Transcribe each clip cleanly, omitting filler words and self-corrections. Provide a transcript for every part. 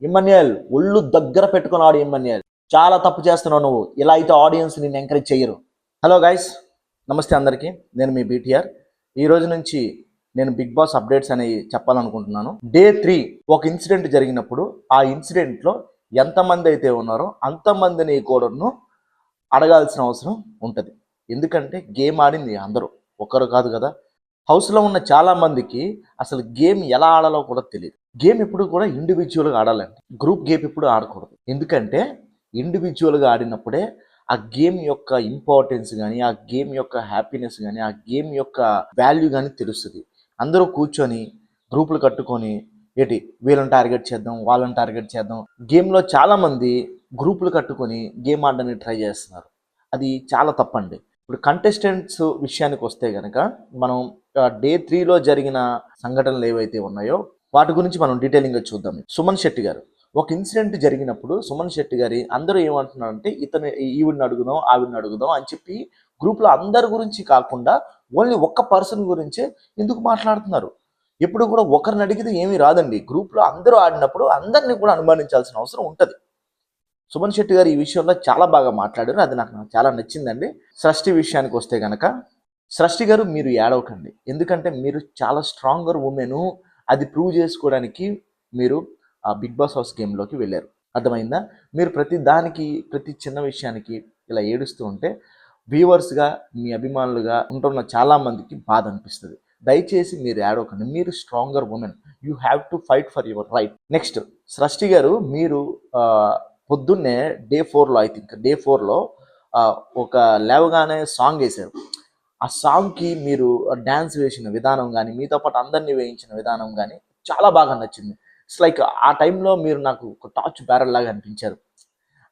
ఇమ్మన్యుయల్ ఒళ్ళు దగ్గర పెట్టుకున్నాడు. ఇమ్మన్యుయల్ చాలా తప్పు చేస్తున్నావు నువ్వు. ఇలా అయితే ఆడియన్స్ నిన్ను ఎంకరేజ్ చేయరు. హలో గైస్, నమస్తే అందరికీ. నేను మీ బీటీఆర్. ఈ రోజు నుంచి నేను బిగ్ బాస్ అప్డేట్స్ అనేవి చెప్పాలనుకుంటున్నాను. డే 3 ఒక ఇన్సిడెంట్ జరిగినప్పుడు ఆ ఇన్సిడెంట్లో ఎంతమంది అయితే ఉన్నారో అంతమందిని కూడాను అడగాల్సిన అవసరం ఉంటుంది. ఎందుకంటే గేమ్ ఆడింది అందరూ, ఒక్కరు కాదు కదా. హౌస్లో ఉన్న చాలా మందికి అసలు గేమ్ ఎలా ఆడాలో కూడా తెలియదు. గేమ్ ఎప్పుడు కూడా ఇండివిజువల్గా ఆడాలండి, గ్రూప్ గేమ్ ఎప్పుడు ఆడకూడదు. ఎందుకంటే ఇండివిజువల్గా ఆడినప్పుడే ఆ గేమ్ యొక్క ఇంపార్టెన్స్ కానీ, ఆ గేమ్ యొక్క హ్యాపీనెస్ కానీ, ఆ గేమ్ యొక్క వాల్యూ కానీ తెలుస్తుంది. అందరూ కూర్చొని గ్రూపులు కట్టుకొని ఏంటి వీళ్ళని టార్గెట్ చేద్దాం, వాళ్ళని టార్గెట్ చేద్దాం. గేమ్లో చాలామంది గ్రూపులు కట్టుకొని గేమ్ ఆడడానికి ట్రై చేస్తున్నారు. అది చాలా తప్పండి. ఇప్పుడు కంటెస్టెంట్స్ విషయానికి వస్తే కనుక మనం డే 3లో జరిగిన సంఘటనలు ఏవైతే ఉన్నాయో వాటి గురించి మనం డీటెయిలింగ్గా చూద్దాం. సుమన్ శెట్టి గారు ఒక ఇన్సిడెంట్ జరిగినప్పుడు సుమన్ శెట్టి గారి అందరూ ఏమంటున్నారంటే ఈవిడిని అడుగుదాం, ఆవిడని అడుగుదాం అని చెప్పి గ్రూప్లో అందరి గురించి కాకుండా ఓన్లీ ఒక్క పర్సన్ గురించే ఎందుకు మాట్లాడుతున్నారు. ఎప్పుడు కూడా ఒకరిని అడిగితే ఏమీ రాదండి. గ్రూప్లో అందరూ ఆడినప్పుడు అందరినీ కూడా అనుమానించాల్సిన అవసరం ఉంటుంది. సుమన్ శెట్టి గారు ఈ విషయంలో చాలా బాగా మాట్లాడారు. అది నాకు చాలా నచ్చిందండి. సృష్టి విషయానికి వస్తే కనుక సృష్టి గారు మీరు ఏడవకండి. ఎందుకంటే మీరు చాలా స్ట్రాంగర్ ఉమెను. అది ప్రూవ్ చేసుకోవడానికి మీరు ఆ బిగ్ బాస్ హౌస్ గేమ్లోకి వెళ్ళారు. అర్థమైందా? మీరు ప్రతి దానికి, ప్రతి చిన్న విషయానికి ఇలా ఏడుస్తూ ఉంటే వ్యూవర్స్గా, మీ అభిమానులుగా ఉంటున్న చాలామందికి బాధ అనిపిస్తుంది. దయచేసి మీరు ఏడవకండి. మీరు stronger women. You have to fight for your right. Next సృష్టి గారు, మీరు పొద్దున్నే డే 4లో ఐ థింక్ డే 4లో ఒక లేవగానే సాంగ్ వేశారు. ఆ సాంగ్కి మీరు డ్యాన్స్ వేసిన విధానం కానీ, మీతో పాటు అందరినీ వేయించిన విధానం కానీ చాలా బాగా నచ్చింది. ఇట్స్ లైక్ ఆ టైంలో మీరు నాకు ఒక టార్చ్ బ్యారల్ లాగా అనిపించారు.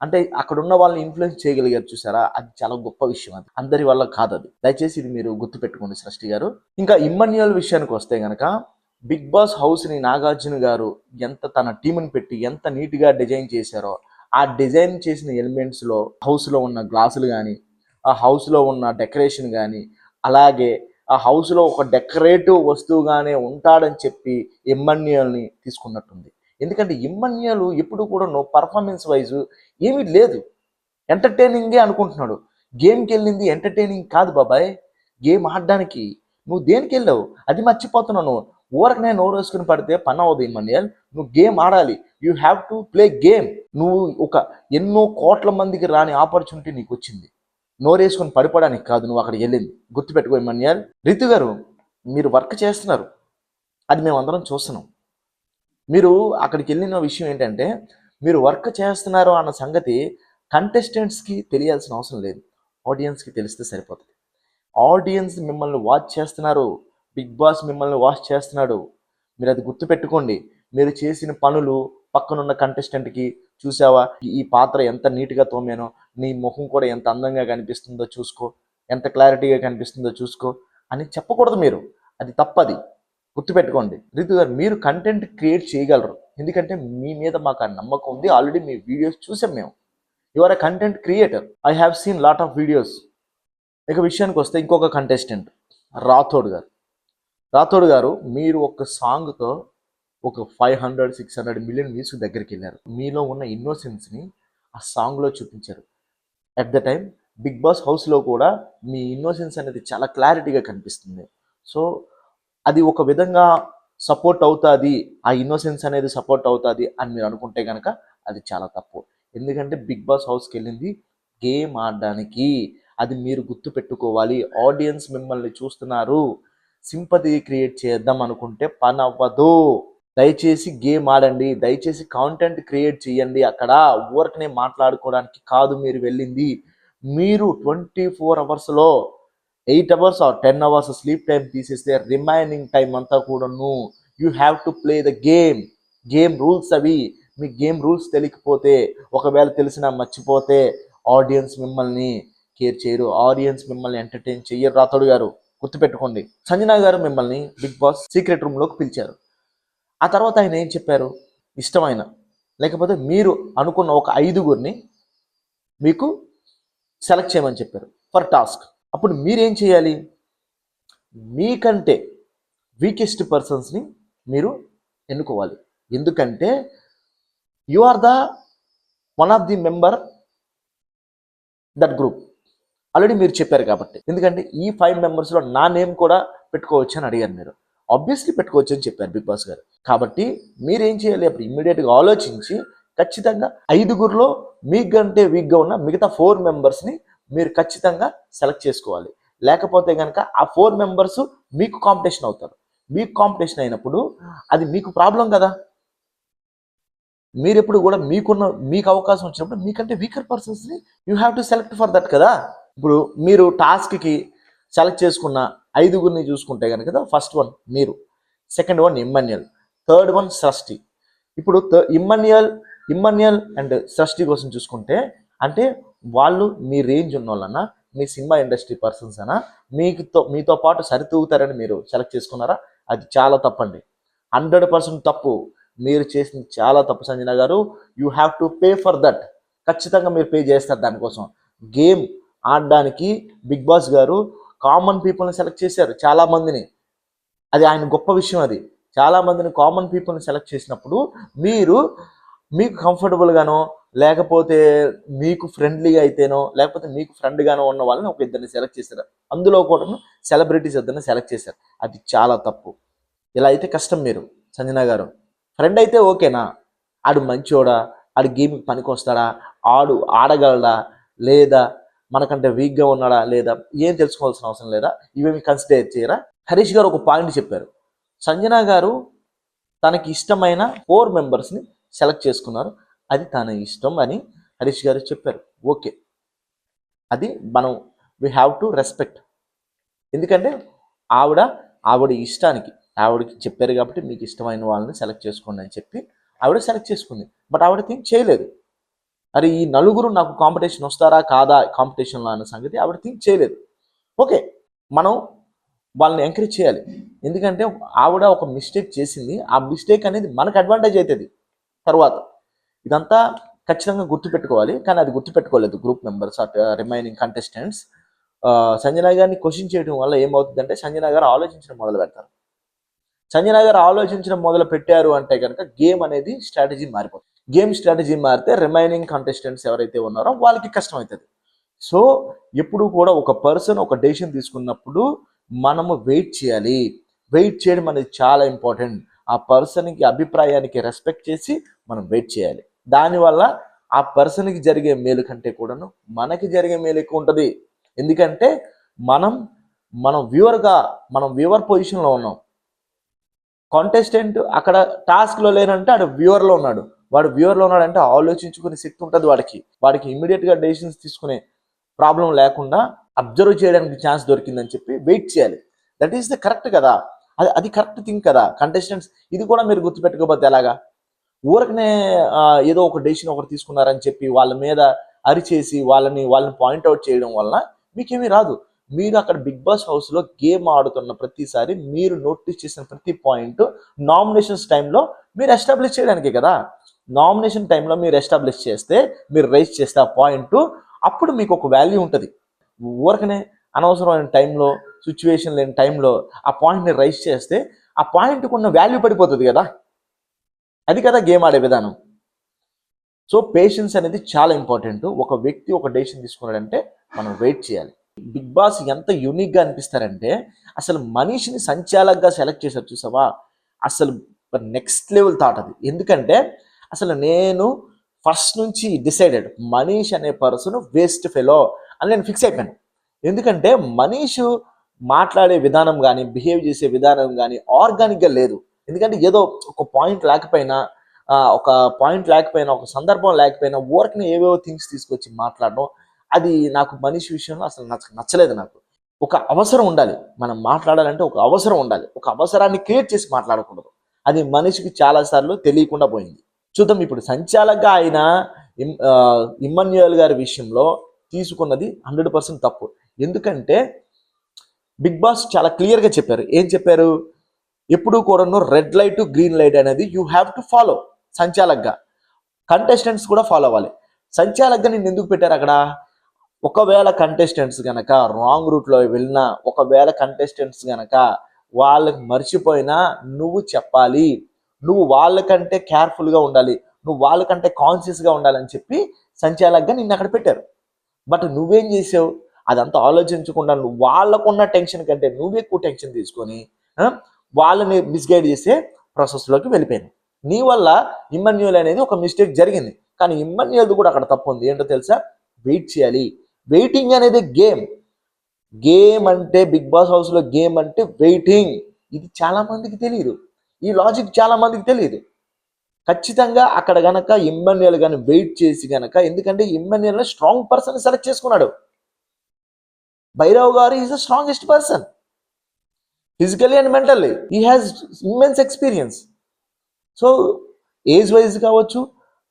అంటే అక్కడ ఉన్న వాళ్ళని ఇన్ఫ్లుయెన్స్ చేయగలిగారు, చూసారా? అది చాలా గొప్ప విషయం. అది అందరి వల్ల కాదు. అది దయచేసి ఇది మీరు గుర్తుపెట్టుకోండి సృష్టి గారు. ఇంకా ఇమ్మన్యుయల్ విషయానికి వస్తే కనుక బిగ్ బాస్ హౌస్ని నాగార్జున గారు ఎంత తన టీంని పెట్టి ఎంత నీట్గా డిజైన్ చేశారో, ఆ డిజైన్ చేసిన ఎలిమెంట్స్లో హౌస్లో ఉన్న గ్లాసులు కానీ, ఆ హౌస్లో ఉన్న డెకరేషన్ కానీ, అలాగే ఆ హౌస్లో ఒక డెకరేటివ్ వస్తువుగానే ఉంటాడని చెప్పి ఇమ్మన్యుయల్ని తీసుకున్నట్టుంది. ఎందుకంటే ఇమ్మన్యుయల్ ఎప్పుడు కూడా పర్ఫార్మెన్స్ వైజ్ ఏమీ లేదు, ఎంటర్టైనింగే అనుకుంటున్నాడు. గేమ్కి వెళ్ళింది ఎంటర్టైనింగ్ కాదు బాబాయ్. గేమ్ ఆడడానికి నువ్వు దేనికి వెళ్ళావు అది మర్చిపోతున్నావు. నువ్వు ఊరకనే నోరు వేసుకుని పడితే పని అవ్వదు ఇమ్మన్యుయల్. నువ్వు గేమ్ ఆడాలి. You have to play game. నువ్వు ఎన్నో కోట్ల మందికి రాని ఆపర్చునిటీ నీకు వచ్చింది. నోరేసుకొని పడిపోవడానికి కాదు నువ్వు అక్కడికి వెళ్ళింది. గుర్తుపెట్టుకో ఇమ్మన్యుయల్. రితు గారు, మీరు వర్క్ చేస్తున్నారు, అది మేము అందరం చూస్తున్నాం. మీరు అక్కడికి వెళ్ళిన విషయం ఏంటంటే, మీరు వర్క్ చేస్తున్నారు అన్న సంగతి కంటెస్టెంట్స్కి తెలియాల్సిన అవసరం లేదు, ఆడియన్స్కి తెలిస్తే సరిపోతుంది. ఆడియన్స్ మిమ్మల్ని వాచ్ చేస్తున్నారు, బిగ్ బాస్ మిమ్మల్ని వాచ్ చేస్తున్నాడు. మీరు అది గుర్తుపెట్టుకోండి. మీరు చేసిన పనులు పక్కనున్న కంటెస్టెంట్కి, చూసావా ఈ పాత్ర ఎంత నీట్గా తోమానో, నీ ముఖం కూడా ఎంత అందంగా కనిపిస్తుందో చూసుకో, ఎంత క్లారిటీగా కనిపిస్తుందో చూసుకో అని చెప్పకూడదు మీరు. అది తప్పది, గుర్తుపెట్టుకోండి. రితు గారు, మీరు కంటెంట్ క్రియేట్ చేయగలరు. ఎందుకంటే మీ మీద మాకు ఆ నమ్మకం ఉంది. ఆల్రెడీ మీ వీడియోస్ చూసాం మేము. You are a content creator. I have seen lot of videos. ఇక విషయానికి వస్తే ఇంకొక కంటెస్టెంట్ రాథోడ్ గారు. రాథోడ్ గారు, మీరు ఒక సాంగ్తో ఒక 500-600 మిలియన్ వ్యూస్ దగ్గరికి వెళ్ళారు. మీలో ఉన్న ఇన్నోసెన్స్ని ఆ సాంగ్లో చూపించారు. At the time Bigg Boss హౌస్లో కూడా మీ ఇన్నోసెన్స్ అనేది చాలా క్లారిటీగా కనిపిస్తుంది. సో అది ఒక విధంగా సపోర్ట్ అవుతుంది, ఆ ఇన్నోసెన్స్ అనేది సపోర్ట్ అవుతుంది అని మీరు అనుకుంటే కనుక అది చాలా తప్పు. ఎందుకంటే బిగ్ బాస్ హౌస్కి వెళ్ళింది గేమ్ ఆడడానికి. అది మీరు గుర్తు పెట్టుకోవాలి. ఆడియన్స్ మిమ్మల్ని చూస్తున్నారు, సింపతి క్రియేట్ చేద్దాం అనుకుంటే పని అవ్వదు. దయచేసి గేమ్ ఆడండి, దయచేసి కాంటెంట్ క్రియేట్ చేయండి. అక్కడ ఊరకనే మాట్లాడుకోవడానికి కాదు మీరు వెళ్ళింది. మీరు 24 అవర్స్లో 8 hours are 10 hours sleep time తీసేస్తే రిమైనింగ్ టైం అంతా కూడాను you have to play the game. Game rules అవి. మీ గేమ్ రూల్స్ తెలియకపోతే, ఒకవేళ తెలిసినా మర్చిపోతే ఆడియన్స్ మిమ్మల్ని కేర్ చేయరు, ఆడియన్స్ మిమ్మల్ని ఎంటర్టైన్ చెయ్యరు. రాథోడ్ గారు గుర్తుపెట్టుకోండి. సంజనా గారు మిమ్మల్ని బిగ్ బాస్ సీక్రెట్ రూమ్లోకి పిలిచారు. ఆ తర్వాత ఆయన ఏం చెప్పారు? ఇష్టమైన లేకపోతే మీరు అనుకున్న ఒక 5గురిని మీకు సెలెక్ట్ చేయమని చెప్పారు ఫర్ టాస్క్. అప్పుడు మీరేం చేయాలి? మీకంటే వీకెస్ట్ పర్సన్స్ని మీరు ఎన్నుకోవాలి. ఎందుకంటే you are the one of the member that group. Already మీరు చెప్పారు కాబట్టి. ఎందుకంటే ఈ 5 మెంబర్స్లో నా నేమ్ కూడా పెట్టుకోవచ్చు అని అడిగారు మీరు. ఆబ్వియస్లీ పెట్టుకోవచ్చు అని చెప్పారు బిగ్ బాస్ గారు. కాబట్టి మీరేం చేయాలి, అప్పుడు ఇమ్మీడియట్గా ఆలోచించి ఖచ్చితంగా 5గురిలో మీకంటే వీక్గా ఉన్న మిగతా 4 మెంబర్స్ని మీరు ఖచ్చితంగా సెలెక్ట్ చేసుకోవాలి. లేకపోతే కనుక ఆ 4 మెంబర్స్ మీకు కాంపిటీషన్ అవుతారు. మీకు కాంపిటీషన్ అయినప్పుడు అది మీకు ప్రాబ్లం కదా. మీరు ఎప్పుడు కూడా మీకు అవకాశం వచ్చినప్పుడు మీకంటే వీకర్ పర్సన్స్ని you have to select for that కదా. ఇప్పుడు మీరు టాస్క్కి సెలెక్ట్ చేసుకున్న 5గురిని చూసుకుంటే కనుక ఫస్ట్ వన్ మీరు, second one Emmanuel, third one Srishti. ఇప్పుడు ఇమ్మన్యుయల్ అండ్ సృష్టి కోసం చూసుకుంటే అంటే వాళ్ళు మీ రేంజ్ ఉన్న వాళ్ళన్నా, మీ సినిమా ఇండస్ట్రీ పర్సన్స్ అనా, మీతో పాటు సరితూగుతారని మీరు సెలెక్ట్ చేసుకున్నారా? అది చాలా తప్పండి. 100% తప్పు. మీరు చేసింది చాలా తప్పు సంజన గారు. You have to pay for that. ఖచ్చితంగా మీరు పే చేస్తారు దానికోసం. గేమ్ ఆడడానికి బిగ్ బాస్ గారు కామన్ పీపుల్ని సెలెక్ట్ చేశారు చాలామందిని. అది ఆయన గొప్ప విషయం. అది చాలామందిని కామన్ పీపుల్ని సెలెక్ట్ చేసినప్పుడు మీకు కంఫర్టబుల్గానో, లేకపోతే మీకు ఫ్రెండ్లీగా అయితేనో, లేకపోతే మీకు ఫ్రెండ్గానో ఉన్న వాళ్ళని ఒక ఇద్దరిని సెలెక్ట్ చేశారు. అందులో కూడా సెలబ్రిటీస్ ఇద్దరిని సెలెక్ట్ చేశారు. అది చాలా తప్పు. ఇలా అయితే కష్టం. మీరు సంజన గారు ఫ్రెండ్ అయితే ఓకేనా, ఆడు మంచోడా, ఆడు గేమ్కి పనికి వస్తాడా, ఆడు ఆడగలడా లేదా, మనకంటే వీక్గా ఉన్నాడా లేదా, ఏం తెలుసుకోవాల్సిన అవసరం లేదా, ఇవేమి కన్సిడర్ చేయరా? హరీష్ గారు ఒక పాయింట్ చెప్పారు. సంజన గారు తనకి ఇష్టమైన 4 మెంబర్స్ని సెలెక్ట్ చేసుకున్నారు. అది తన ఇష్టం అని హరీష్ గారు చెప్పారు. ఓకే, అది వీ హ్యావ్ టు రెస్పెక్ట్. ఎందుకంటే ఆవిడ ఇష్టానికి ఆవిడకి చెప్పారు కాబట్టి మీకు ఇష్టమైన వాళ్ళని సెలెక్ట్ చేసుకోండి అని చెప్పి ఆవిడ సెలెక్ట్ చేసుకుంది. బట్ ఆవిడ థింక్ చేయలేదు, అరే ఈ నలుగురు నాకు కాంపిటీషన్ వస్తారా కాదా కాంపిటీషన్లో అన్న సంగతి ఆవిడ థింక్ చేయలేదు. ఓకే, మనం వాళ్ళని ఎంకరేజ్ చేయాలి. ఎందుకంటే ఆవిడ ఒక మిస్టేక్ చేసింది. ఆ మిస్టేక్ అనేది మనకు అడ్వాంటేజ్ అవుతుంది తర్వాత. ఇదంతా ఖచ్చితంగా గుర్తుపెట్టుకోవాలి. కానీ అది గుర్తుపెట్టుకోలేదు group members, remaining contestants. Sanjana గారిని క్వశ్చన్ చేయడం వల్ల ఏమవుతుందంటే సంజన గారు ఆలోచించడం మొదలు పెడతారు. సంజన గారు ఆలోచించడం మొదలు పెట్టారు అంటే కనుక గేమ్ అనేది స్ట్రాటజీ మారిపోతుంది. గేమ్ స్ట్రాటజీ మారితే రిమైనింగ్ కంటెస్టెంట్స్ ఎవరైతే ఉన్నారో వాళ్ళకి కష్టం అవుతుంది. సో ఎప్పుడు కూడా ఒక పర్సన్ ఒక డెసిషన్ తీసుకున్నప్పుడు మనము వెయిట్ చేయాలి. వెయిట్ చేయడం అనేది చాలా ఇంపార్టెంట్. ఆ పర్సన్కి అభిప్రాయానికి రెస్పెక్ట్ చేసి మనం వెయిట్ చేయాలి. దానివల్ల ఆ పర్సన్కి జరిగే మేలు కంటే కూడాను మనకి జరిగే మేలు ఎక్కువ ఉంటుంది. ఎందుకంటే మనం వ్యూవర్ పొజిషన్లో ఉన్నాం. కాంటెస్టెంట్ అక్కడ టాస్క్లో లేనంటే వాడు వ్యూవర్లో ఉన్నాడంటే ఆలోచించుకునే శక్తి ఉంటుంది వాడికి ఇమ్మీడియట్గా డెసిషన్స్ తీసుకునే ప్రాబ్లం లేకుండా అబ్జర్వ్ చేయడానికి ఛాన్స్ దొరికిందని చెప్పి వెయిట్ చేయాలి. దట్ ఈస్ ద కరెక్ట్ కదా. అది కరెక్ట్ థింగ్ కదా. కంటెస్టెంట్స్ ఇది కూడా మీరు గుర్తుపెట్టుకోకపోతే ఎలాగా? ఊరకనే ఏదో ఒక డెసిషన్ ఒకటి తీసుకున్నారని చెప్పి వాళ్ళ మీద అరిచేసి వాళ్ళని పాయింట్అవుట్ చేయడం వల్ల మీకేమీ రాదు. మీరు అక్కడ బిగ్ బాస్ హౌస్లో గేమ్ ఆడుతున్న ప్రతిసారి మీరు నోటీస్ చేసిన ప్రతి పాయింట్ నామినేషన్స్ టైంలో మీరు ఎస్టాబ్లిష్ చేయడానికే కదా. నామినేషన్ టైంలో మీరు ఎస్టాబ్లిష్ చేస్తే, మీరు రైజ్ చేస్తే ఆ పాయింట్, అప్పుడు మీకు ఒక వాల్యూ ఉంటుంది. ఊరకనే అనవసరమైన టైంలో, సిచ్యువేషన్ లేని టైంలో ఆ పాయింట్ని రైజ్ చేస్తే ఆ పాయింట్కి ఉన్న వాల్యూ పడిపోతుంది కదా. అది కదా గేమ్ ఆడే విధానం. సో పేషెన్స్ అనేది చాలా ఇంపార్టెంట్. ఒక వ్యక్తి ఒక డెసిషన్ తీసుకున్నాడంటే మనం వెయిట్ చేయాలి. బిగ్ బాస్ ఎంత యూనిక్గా అనిపిస్తారంటే అసలు మనిషిని సంచాలకుగా సెలెక్ట్ చేశారు చూసావా, అసలు నెక్స్ట్ లెవెల్ థాట్ అది. ఎందుకంటే అసలు నేను ఫస్ట్ నుంచి డిసైడెడ్ మనీష్ అనే పర్సన్ వేస్ట్ ఫెలో అని నేను ఫిక్స్ అయిపోయాను. ఎందుకంటే మనీష్ మాట్లాడే విధానం కానీ, బిహేవ్ చేసే విధానం కానీ ఆర్గానిక్గా లేదు. ఎందుకంటే ఏదో ఒక పాయింట్ లేకపోయినా, ఒక సందర్భం లేకపోయినా వర్క్ని ఏవేవో థింగ్స్ తీసుకొచ్చి మాట్లాడడం, అది నాకు మనీష్ విషయంలో అసలు నచ్చలేదు. నాకు ఒక అవసరం ఉండాలి, మనం మాట్లాడాలంటే ఒక అవసరం ఉండాలి. ఒక అవసరాన్ని క్రియేట్ చేసి మాట్లాడకూడదు. అది మనిషికి చాలాసార్లు తెలియకుండా పోయింది. చూద్దాం ఇప్పుడు సంచాలకుగా ఆయన ఇమ్మన్యుయల్ గారి విషయంలో తీసుకున్నది 100% తప్పు. ఎందుకంటే బిగ్ బాస్ చాలా క్లియర్గా చెప్పారు. ఏం చెప్పారు? ఎప్పుడు కూడా రెడ్ లైట్ గ్రీన్ లైట్ అనేది యూ హ్యావ్ టు ఫాలో. సంచాలకుగా కంటెస్టెంట్స్ కూడా ఫాలో అవ్వాలి. సంచాలకుగా నిన్ను ఎందుకు పెట్టారు అక్కడ? ఒకవేళ కంటెస్టెంట్స్ కనుక రాంగ్ రూట్లో వెళ్ళినా, ఒకవేళ కంటెస్టెంట్స్ కనుక వాళ్ళకి మర్చిపోయినా నువ్వు చెప్పాలి. నువ్వు వాళ్ళకంటే కేర్ఫుల్గా ఉండాలి. నువ్వు వాళ్ళకంటే కాన్షియస్గా ఉండాలని చెప్పి సంచాలకుగా నిన్ను అక్కడ పెట్టారు. బట్ నువ్వేం చేసావు? అదంతా ఆలోచించకుండా నువ్వు వాళ్ళకున్న టెన్షన్ కంటే నువ్వు ఎక్కువ టెన్షన్ తీసుకొని వాళ్ళని మిస్గైడ్ చేసే ప్రాసెస్లోకి వెళ్ళిపోయాను. నీ వల్ల ఇమ్మన్యుయల్ అనేది ఒక మిస్టేక్ జరిగింది, కానీ ఇమ్మన్యుయల్ది కూడా అక్కడ తప్పు ఉంది. ఏంటో తెలుసా? వెయిట్ చేయాలి. వెయిటింగ్ అనేది గేమ్ అంటే బిగ్ బాస్ హౌస్లో గేమ్ అంటే వెయిటింగ్. ఇది చాలా మందికి తెలియదు, ఈ లాజిక్ చాలా మందికి తెలియదు. ఖచ్చితంగా అక్కడ గనక ఇమ్మన్యుయల్ కానీ వెయిట్ చేసి గనక, ఎందుకంటే ఇమ్మన్యుయల్ స్ట్రాంగ్ పర్సన్ సెలెక్ట్ చేసుకున్నాడు. భైరవ్ గారు is the strongest person physically and mentally. He has immense experience. So age wise కావచ్చు,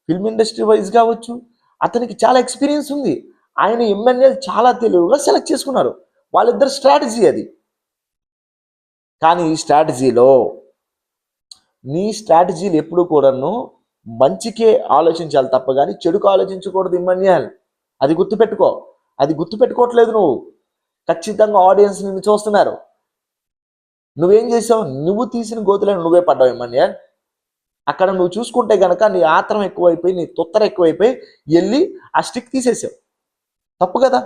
ఫిల్మ్ ఇండస్ట్రీ వైజ్ కావచ్చు, అతనికి చాలా ఎక్స్పీరియన్స్ ఉంది. ఆయన ఇమ్మన్యుయల్ చాలా తెలివిగా సెలెక్ట్ చేసుకున్నారు. వాళ్ళిద్దరు స్ట్రాటజీ అది. కానీ ఈ స్ట్రాటజీలో నీ స్ట్రాటజీలు ఎప్పుడు కూడాను మంచికే ఆలోచించాలి తప్ప కానీ చెడుకు ఆలోచించకూడదు ఇమ్మన్యుయల్. అది గుర్తుపెట్టుకో. అది గుర్తుపెట్టుకోవట్లేదు నువ్వు. ఖచ్చితంగా ఆడియన్స్ నిన్ను చూస్తున్నారు. నువ్వేం చేసావు? నువ్వు తీసిన గోతులను నువ్వే పడ్డావు ఇమ్మన్యుయల్. అక్కడ నువ్వు చూసుకుంటే కనుక నీ ఆత్రం ఎక్కువైపోయి, నీ తొత్తర ఎక్కువైపోయి వెళ్ళి ఆ స్టిక్ తీసేసావు. తప్పు కదా.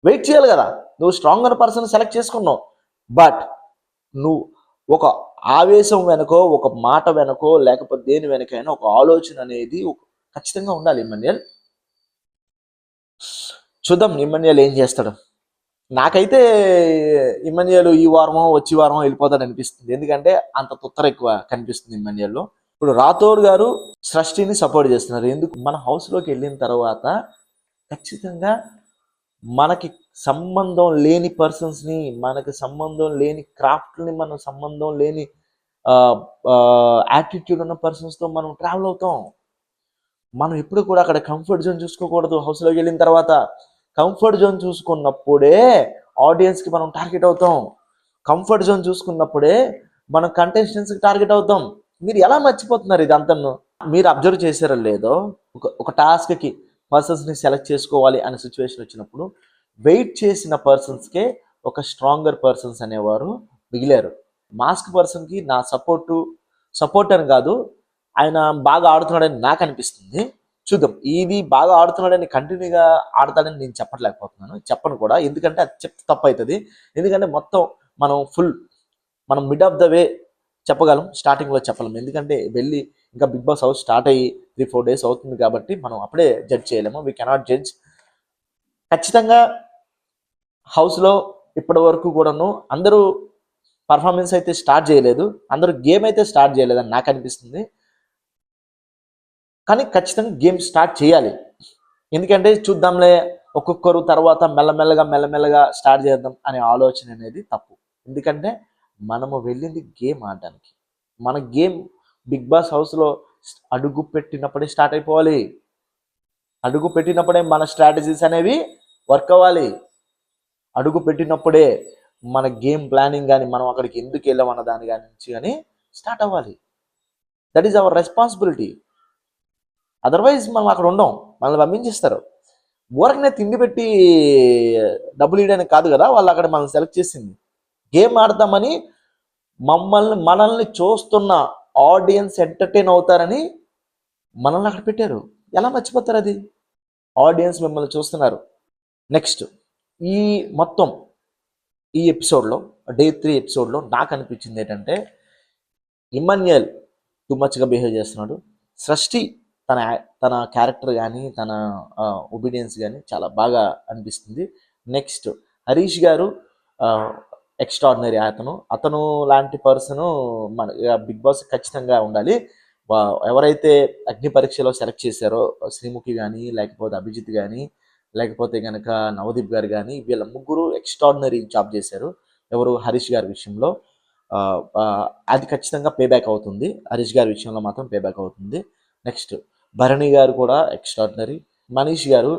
వెయిట్ చేయాలి కదా. నువ్వు స్ట్రాంగర్ పర్సన్ సెలెక్ట్ చేసుకున్నావు, బట్ నువ్వు ఒక ఆవేశం వెనకో, ఒక మాట వెనకో, లేకపోతే దేని వెనకైనా ఒక ఆలోచన అనేది ఖచ్చితంగా ఉండాలి ఇమ్మన్యుయల్. చూద్దాం ఇమ్మన్యుయల్ ఏం చేస్తాడు. నాకైతే ఇమ్మన్యుయల్ ఈ వారమో వచ్చి వారమో వెళ్ళిపోతాడు అనిపిస్తుంది, ఎందుకంటే అంత తొత్తర ఎక్కువ కనిపిస్తుంది ఇమ్మన్యుయల్లో. ఇప్పుడు రాథోడ్ గారు సృష్టిని సపోర్ట్ చేస్తున్నారు. ఎందుకు? మన హౌస్లోకి వెళ్ళిన తర్వాత ఖచ్చితంగా మనకి సంబంధం లేని పర్సన్స్ని, మనకి సంబంధం లేని క్రాఫ్ట్ని, మన సంబంధం లేని యాటిట్యూడ్ ఉన్న పర్సన్స్తో మనం ట్రావెల్ అవుతాం. మనం ఎప్పుడు కూడా అక్కడ కంఫర్ట్ జోన్ చూసుకోకూడదు. హౌస్లోకి వెళ్ళిన తర్వాత కంఫర్ట్ జోన్ చూసుకున్నప్పుడే ఆడియన్స్కి మనం టార్గెట్ అవుతాం. కంఫర్ట్ జోన్ చూసుకున్నప్పుడే మనం కంటెస్టెంట్స్కి టార్గెట్ అవుతాం. మీరు ఎలా మర్చిపోతున్నారు ఇదంతా? మీరు అబ్జర్వ్ చేశారో లేదో, ఒక టాస్క్కి పర్సన్స్ని సెలెక్ట్ చేసుకోవాలి అనే సిచ్యువేషన్ వచ్చినప్పుడు వెయిట్ చేసిన పర్సన్స్కే ఒక స్ట్రాంగర్ పర్సన్స్ అనేవారు మిగిలారు. మాస్క్ పర్సన్కి నా సపోర్ట్ అని కాదు, ఆయన బాగా ఆడుతున్నాడని నాకు అనిపిస్తుంది. చూద్దాం. ఇది బాగా ఆడుతున్నాడని కంటిన్యూగా ఆడతాడని నేను చెప్పలేకపోతున్నాను, చెప్పను కూడా, ఎందుకంటే అది చెప్తే తప్పు అవుతుంది. ఎందుకంటే మొత్తం మనం మిడ్ ఆఫ్ ద వే చెప్పగలం, స్టార్టింగ్లో చెప్పలేం. ఎందుకంటే వెళ్ళి ఇంకా బిగ్ బాస్ హౌస్ స్టార్ట్ అయ్యి 3-4 days అవుతుంది కాబట్టి మనం అప్పుడే జడ్జ్ చేయలేము. We cannot judge. ఖచ్చితంగా హౌస్లో ఇప్పటి వరకు కూడాను అందరూ పర్ఫార్మెన్స్ అయితే స్టార్ట్ చేయలేదు, అందరూ గేమ్ అయితే స్టార్ట్ చేయలేదని నాకు అనిపిస్తుంది. కానీ ఖచ్చితంగా గేమ్ స్టార్ట్ చేయాలి. ఎందుకంటే చూద్దాంలే ఒక్కొక్కరు తర్వాత మెల్లమెల్లగా స్టార్ట్ చేద్దాం అనే ఆలోచన అనేది తప్పు. ఎందుకంటే మనము వెళ్ళింది గేమ్ ఆడడానికి. మన గేమ్ బిగ్ బాస్ హౌస్లో అడుగు పెట్టినప్పుడే స్టార్ట్ అయిపోవాలి. అడుగు పెట్టినప్పుడే మన స్ట్రాటజీస్ అనేవి వర్క్ అవ్వాలి. అడుగు పెట్టినప్పుడే మన గేమ్ ప్లానింగ్ కానీ, మనం అక్కడికి ఎందుకు వెళ్ళామన్న దాని కానీ స్టార్ట్ అవ్వాలి. That is our responsibility. Otherwise మనం అక్కడ ఉండం, మనల్ని పంపించేస్తారు. ఊరకనే తిండి పెట్టి డబ్బులు ఇవ్వడానికి కాదు కదా వాళ్ళు అక్కడ మనం సెలెక్ట్ చేసింది. గేమ్ ఆడతామని మనల్ని చూస్తున్న ఆడియన్స్ ఎంటర్టైన్ అవుతారని మనల్ని అక్కడ పెట్టారు. ఎలా మర్చిపోతారు అది? ఆడియన్స్ మిమ్మల్ని చూస్తున్నారు. నెక్స్ట్ ఈ ఎపిసోడ్లో Day 3 ఎపిసోడ్లో నాకు అనిపించింది ఏంటంటే, ఇమ్మన్యుయల్ టూ మచ్గా బిహేవ్ చేస్తున్నాడు. సృష్టి తన క్యారెక్టర్ కానీ, తన ఒబీడియన్స్ కానీ చాలా బాగా అనిపిస్తుంది. నెక్స్ట్ హరీష్ గారు ఎక్స్ట్రాడినరీ. అతను లాంటి పర్సను మన బిగ్ బాస్ ఖచ్చితంగా ఉండాలి. ఎవరైతే అగ్ని పరీక్షలో సెలెక్ట్ చేశారో శ్రీముఖి కానీ, లేకపోతే అభిజిత్ కానీ, లేకపోతే కనుక నవదీప్ గారు కానీ, వీళ్ళ ముగ్గురు ఎక్స్ట్రాడినరీ జాబ్ చేశారు. ఎవరు? హరీష్ గారి విషయంలో అది ఖచ్చితంగా పేబ్యాక్ అవుతుంది. హరీష్ గారి విషయంలో మాత్రం పేబ్యాక్ అవుతుంది. నెక్స్ట్ భరణి గారు కూడా ఎక్స్ట్రాడినరీ. మనీష్ గారు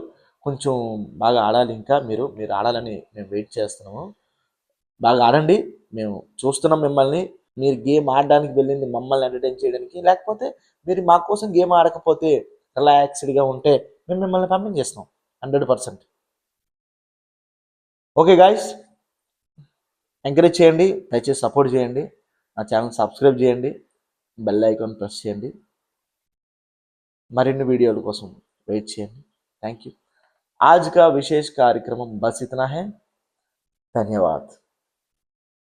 కొంచెం బాగా ఆడాలి. ఇంకా మీరు ఆడాలని మేము వెయిట్ చేస్తున్నాము. బాగా ఆడండి, మేము చూస్తున్నాం మిమ్మల్ని. మీరు గేమ్ ఆడడానికి వెళ్ళింది మమ్మల్ని ఎంటర్టైన్ చేయడానికి, లేకపోతే మీరు మా కోసం గేమ్ ఆడకపోతే రిలాక్స్డ్గా ఉంటే మేము మిమ్మల్ని పంపించేస్తాం 100%. ఓకే గాయస్, ఎంకరేజ్ చేయండి, దయచేసి సపోర్ట్ చేయండి, నా ఛానల్ సబ్స్క్రైబ్ చేయండి. బెల్ ఐకాన్ ప్రెస్ చేయండి. మరిన్ని వీడియోల కోసం వెయిట్ చేయండి. Thank you. आज का विशेष कार्यक्रम बस इतना है. धन्यवाद.